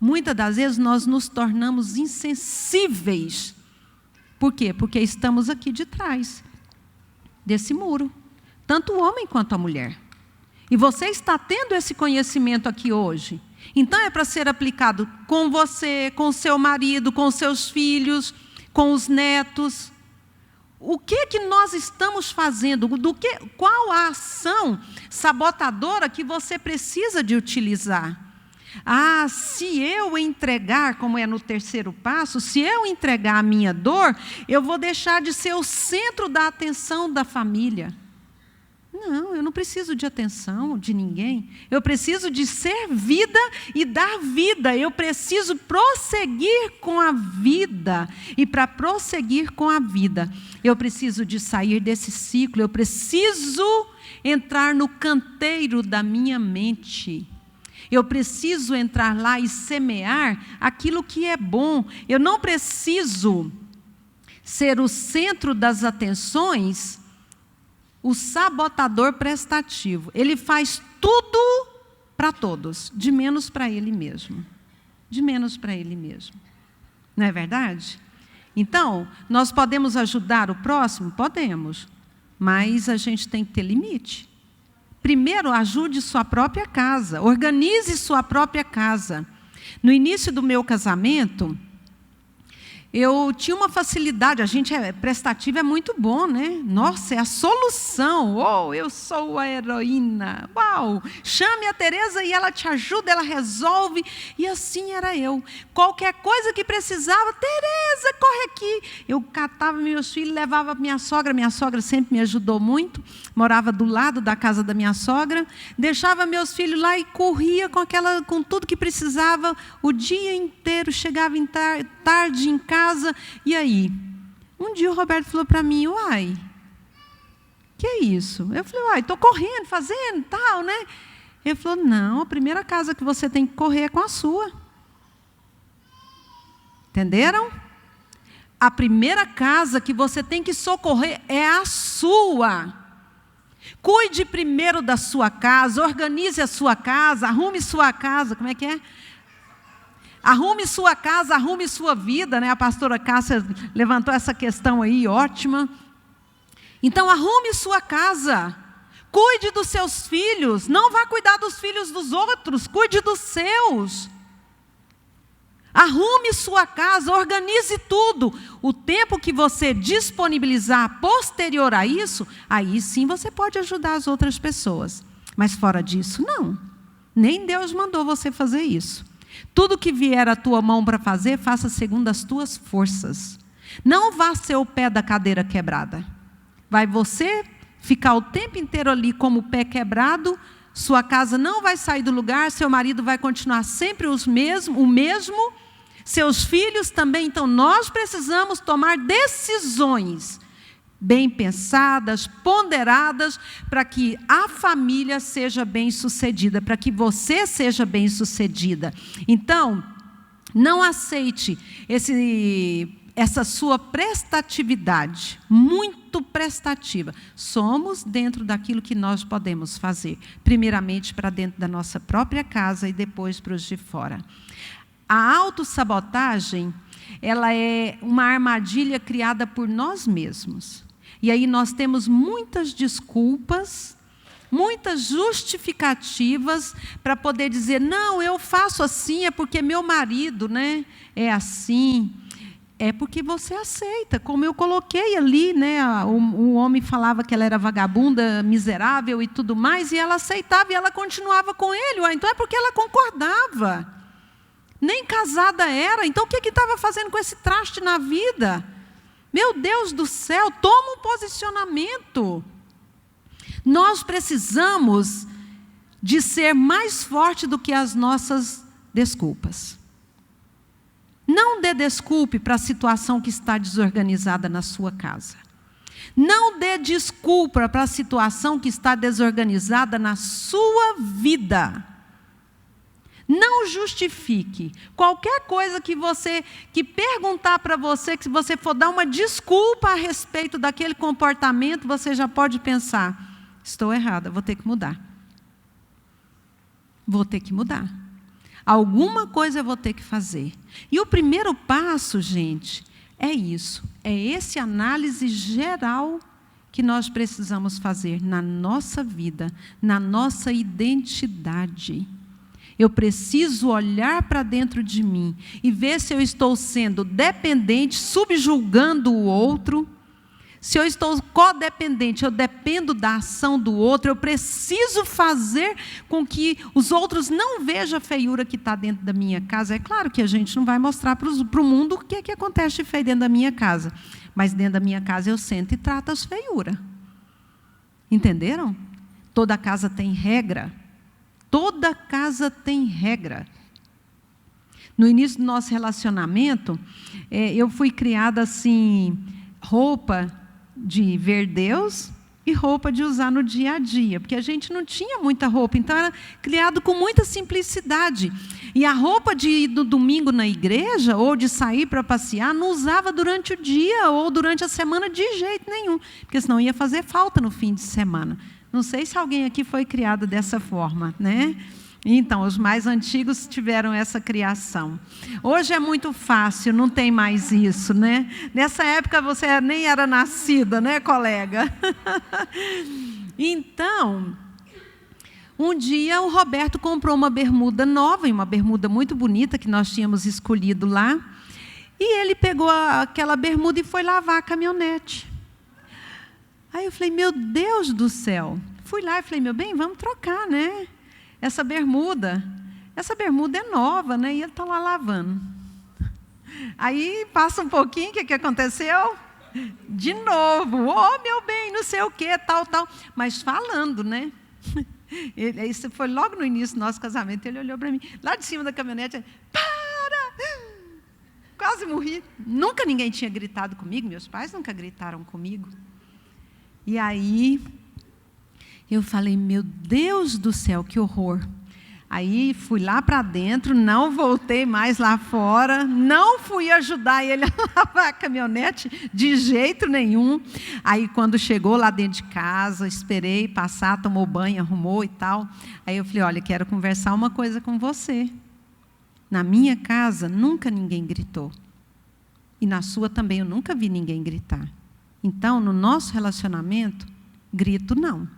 Muitas das vezes nós nos tornamos insensíveis. Por quê? Porque estamos aqui de trás desse muro, tanto o homem quanto a mulher. E você está tendo esse conhecimento aqui hoje. Então é para ser aplicado com você, com o seu marido, com os seus filhos, com os netos. O que nós estamos fazendo? Qual a ação sabotadora que você precisa de utilizar? Se eu entregar, como é no terceiro passo, se eu entregar a minha dor, eu vou deixar de ser o centro da atenção da família. Não, eu não preciso de atenção de ninguém. Eu preciso de ser vida e dar vida. Eu preciso prosseguir com a vida. E para prosseguir com a vida, eu preciso de sair desse ciclo. Eu preciso entrar no canteiro da minha mente. Eu preciso entrar lá e semear aquilo que é bom. Eu não preciso ser o centro das atenções, o sabotador prestativo. Ele faz tudo para todos, de menos para ele mesmo. De menos para ele mesmo. Não é verdade? Então, nós podemos ajudar o próximo? Podemos. Mas a gente tem que ter limite. Primeiro, ajude sua própria casa. Organize sua própria casa. No início do meu casamento, eu tinha uma facilidade, a gente prestativo é muito bom, né? Nossa, é a solução. Oh, eu sou a heroína. Uau! Chame a Tereza e ela te ajuda, ela resolve. E assim era eu. Qualquer coisa que precisava, Tereza, corre aqui. Eu catava meus filhos, levava minha sogra sempre me ajudou muito, morava do lado da casa da minha sogra, deixava meus filhos lá e corria com tudo que precisava, o dia inteiro, chegava tarde em casa. E aí, um dia o Roberto falou para mim: uai, que é isso? Eu falei: uai, estou correndo, fazendo, tal, né? Ele falou: não, a primeira casa que você tem que correr é com a sua. Entenderam? A primeira casa que você tem que socorrer é a sua. Cuide primeiro da sua casa, organize a sua casa, arrume sua casa, como é que é? Arrume sua casa, arrume sua vida, né? A pastora Cássia levantou essa questão aí, ótima. Então, arrume sua casa, cuide dos seus filhos, não vá cuidar dos filhos dos outros, cuide dos seus. Arrume sua casa, organize tudo. O tempo que você disponibilizar posterior a isso, aí sim você pode ajudar as outras pessoas. Mas fora disso, não. Nem Deus mandou você fazer isso. Tudo que vier à tua mão para fazer, faça segundo as tuas forças. Não vá ser o pé da cadeira quebrada. Vai você ficar o tempo inteiro ali como o pé quebrado, sua casa não vai sair do lugar, seu marido vai continuar sempre o mesmo, seus filhos também. Então, nós precisamos tomar decisões bem pensadas, ponderadas, para que a família seja bem-sucedida, para que você seja bem-sucedida. Então, não aceite essa sua prestatividade, muito prestativa. Somos dentro daquilo que nós podemos fazer, primeiramente para dentro da nossa própria casa e depois para os de fora. A autossabotagem, ela é uma armadilha criada por nós mesmos. E aí nós temos muitas desculpas, muitas justificativas para poder dizer, não, eu faço assim, é porque meu marido, né, é assim. É porque você aceita, como eu coloquei ali, né, o homem falava que ela era vagabunda, miserável e tudo mais, e ela aceitava e ela continuava com ele. Então é porque ela concordava. Nem casada era, então o que estava fazendo com esse traste na vida? Meu Deus do céu, toma um posicionamento. Nós precisamos de ser mais forte do que as nossas desculpas. Não dê desculpe para a situação que está desorganizada na sua casa. Não dê desculpa para a situação que está desorganizada na sua vida. Não justifique. Qualquer coisa que perguntar para você, que se você for dar uma desculpa a respeito daquele comportamento, você já pode pensar, estou errada, vou ter que mudar. Vou ter que mudar. Alguma coisa eu vou ter que fazer. E o primeiro passo, gente, é isso. É esse análise geral que nós precisamos fazer na nossa vida, na nossa identidade. Eu preciso olhar para dentro de mim e ver se eu estou sendo dependente, subjulgando o outro. Se eu estou codependente, eu dependo da ação do outro, eu preciso fazer com que os outros não vejam a feiura que está dentro da minha casa. É claro que a gente não vai mostrar para o mundo o que acontece de feio dentro da minha casa. Mas dentro da minha casa eu sento e trato as feiuras. Entenderam? Toda casa tem regra. Toda casa tem regra. No início do nosso relacionamento, eu fui criada assim, roupa de ver Deus e roupa de usar no dia a dia, porque a gente não tinha muita roupa, então era criado com muita simplicidade. E a roupa de ir no domingo na igreja, ou de sair para passear, não usava durante o dia ou durante a semana de jeito nenhum, porque senão ia fazer falta no fim de semana. Não sei se alguém aqui foi criado dessa forma, né? Então, os mais antigos tiveram essa criação. Hoje é muito fácil, não tem mais isso, né? Nessa época você nem era nascida, né, colega? Então, um dia o Roberto comprou uma bermuda nova, e uma bermuda muito bonita que nós tínhamos escolhido lá, e ele pegou aquela bermuda e foi lavar a caminhonete. Aí eu falei, meu Deus do céu. Fui lá e falei, meu bem, vamos trocar, né? Essa bermuda é nova, né? E ele está lá lavando. Aí passa um pouquinho, o que aconteceu? De novo, meu bem, não sei o quê, tal. Mas falando, né? Isso foi logo no início do nosso casamento, ele olhou para mim, lá de cima da caminhonete, para! Quase morri. Nunca ninguém tinha gritado comigo, meus pais nunca gritaram comigo. E aí, eu falei, meu Deus do céu, que horror. Aí, fui lá para dentro, não voltei mais lá fora, não fui ajudar ele a lavar a caminhonete de jeito nenhum. Aí, quando chegou lá dentro de casa, esperei passar, tomou banho, arrumou e tal. Aí eu falei, olha, quero conversar uma coisa com você. Na minha casa, nunca ninguém gritou. E na sua também, eu nunca vi ninguém gritar. Então, no nosso relacionamento, grito não.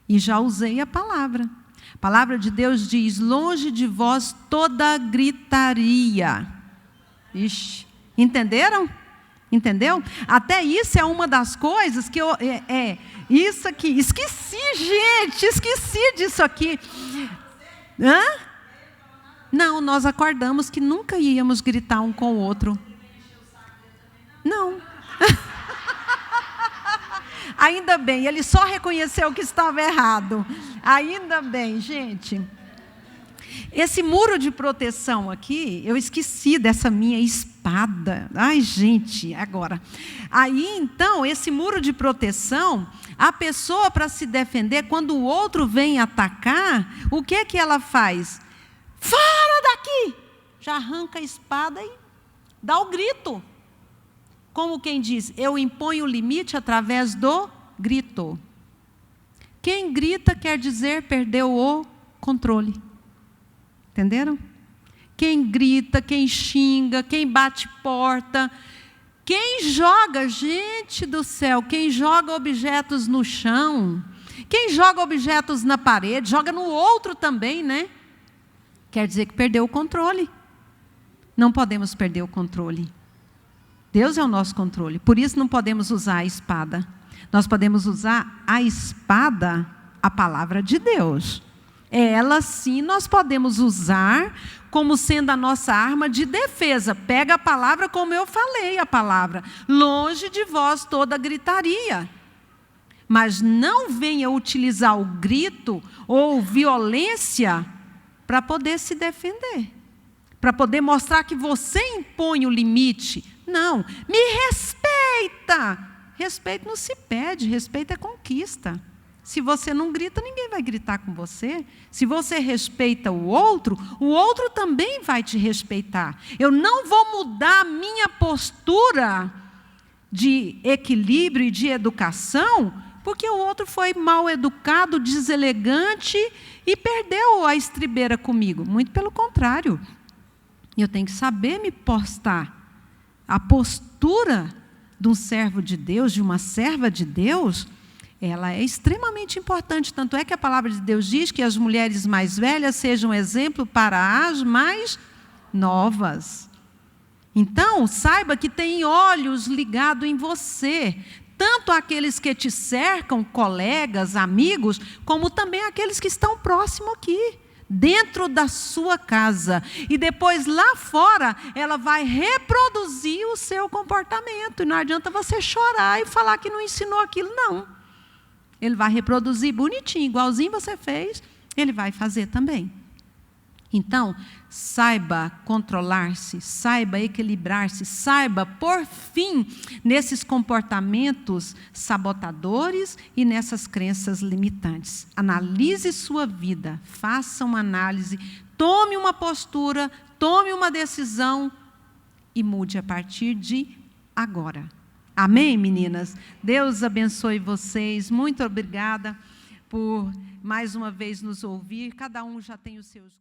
E já usei a palavra. A palavra de Deus diz: longe de vós toda gritaria. Ixi, entenderam? Entendeu? Até isso é uma das coisas que isso aqui. Esqueci, gente, esqueci disso aqui. Hã? Não, nós acordamos que nunca íamos gritar um com o outro. Não. Ainda bem, ele só reconheceu que estava errado. Ainda bem, gente. Esse muro de proteção aqui, eu esqueci dessa minha espada. Ai, gente, agora. Aí, então, esse muro de proteção, a pessoa, para se defender, quando o outro vem atacar, o que é que ela faz? Fora daqui! Já arranca a espada e dá o grito. Como quem diz, eu imponho o limite através do grito. Quem grita quer dizer perdeu o controle. Entenderam? Quem grita, quem xinga, quem bate porta, quem joga, gente do céu, quem joga objetos no chão, quem joga objetos na parede, joga no outro também, né? Quer dizer que perdeu o controle. Não podemos perder o controle. Deus é o nosso controle, por isso não podemos usar a espada. Nós podemos usar a espada, a palavra de Deus. Ela sim nós podemos usar como sendo a nossa arma de defesa. Pega a palavra como eu falei a palavra. Longe de vós toda gritaria. Mas não venha utilizar o grito ou violência para poder se defender. Para poder mostrar que você impõe o limite. Não, me respeita. Respeito não se pede, respeito é conquista. Se você não grita, ninguém vai gritar com você. Se você respeita o outro também vai te respeitar. Eu não vou mudar a minha postura de equilíbrio e de educação, porque o outro foi mal educado, deselegante e perdeu a estribeira comigo. Muito pelo contrário. Eu tenho que saber me postar. A postura de um servo de Deus, de uma serva de Deus, ela é extremamente importante. Tanto é que a palavra de Deus diz que as mulheres mais velhas sejam exemplo para as mais novas. Então, saiba que tem olhos ligados em você. Tanto aqueles que te cercam, colegas, amigos, como também aqueles que estão próximos aqui, dentro da sua casa. E depois lá fora, ela vai reproduzir o seu comportamento. E não adianta você chorar e falar que não ensinou aquilo, não. Ele vai reproduzir bonitinho, igualzinho você fez, ele vai fazer também. Então, saiba controlar-se, saiba equilibrar-se, saiba pôr fim nesses comportamentos sabotadores e nessas crenças limitantes. Analise sua vida, faça uma análise, tome uma postura, tome uma decisão e mude a partir de agora. Amém, meninas? Deus abençoe vocês. Muito obrigada por mais uma vez nos ouvir. Cada um já tem os seus...